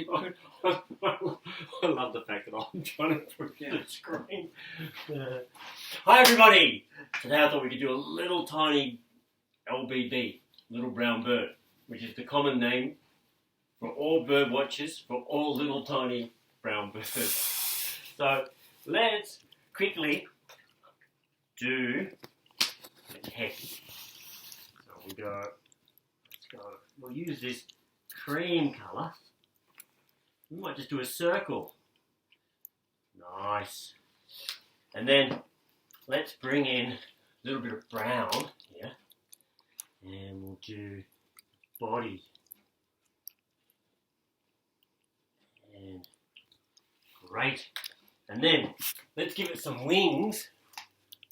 Hollywood. I love the fact that I'm trying to put the screen. Hi everybody! Today I thought we could do a little tiny LBB, little brown bird, which is the common name for all bird watchers, for all little tiny brown birds. So let's quickly do the head. So we'll use this cream colour. We might just do a circle. Nice. And then let's bring in a little bit of brown here. And we'll do body. And great. And then let's give it some wings.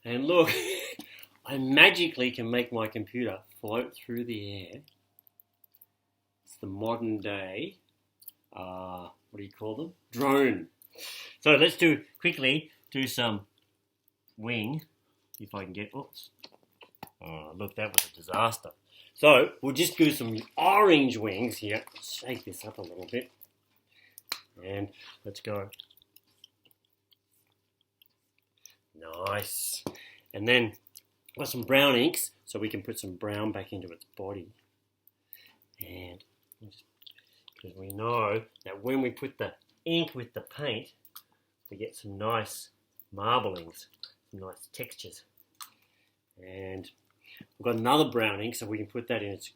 And look, I magically can make my computer float through the air. It's the modern day, what do you call them? Drone. So let's quickly do some wing, if I can get, oops. Oh, look, that was a disaster. So we'll just do some orange wings here. Shake this up a little bit. And let's go. Nice. And then got some brown inks, so we can put some brown back into its body. And because we know that when we put the ink with the paint, we get some nice marblings, some nice textures. And we've got another brown ink, so we can put that in. It's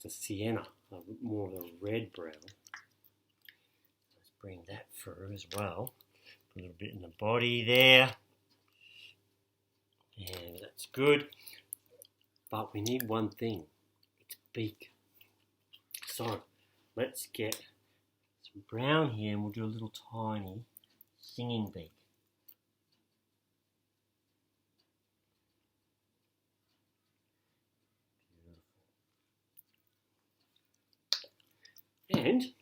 a sienna, more of a red brown. Let's bring that through as well. Put a little bit in the body there. And that's good. But we need one thing. It's beak. So let's get some brown here and we'll do a little tiny singing beak. Beautiful. And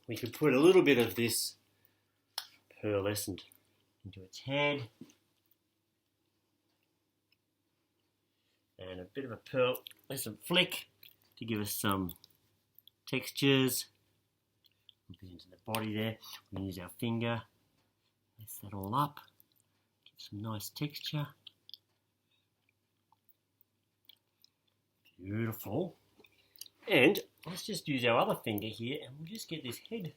we could put a little bit of this pearlescent into its head. And a bit of a pearlescent flick to give us some textures. We'll put it into the body there. We'll use our finger, mess that all up, give some nice texture. Beautiful. And let's just use our other finger here and we'll just get this head.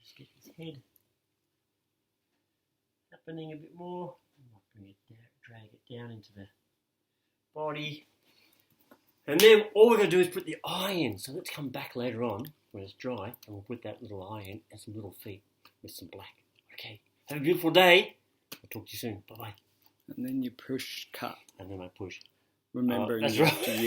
Just get this head happening a bit more. Bring it down, drag it down into the body. And then all we're going to do is put the eye in. So let's come back later on when it's dry and we'll put that little eye in and some little feet with some black. Okay, have a beautiful day. I'll talk to you soon. Bye-bye. And then you push cut. And then I push. Remember, that's you right. have to use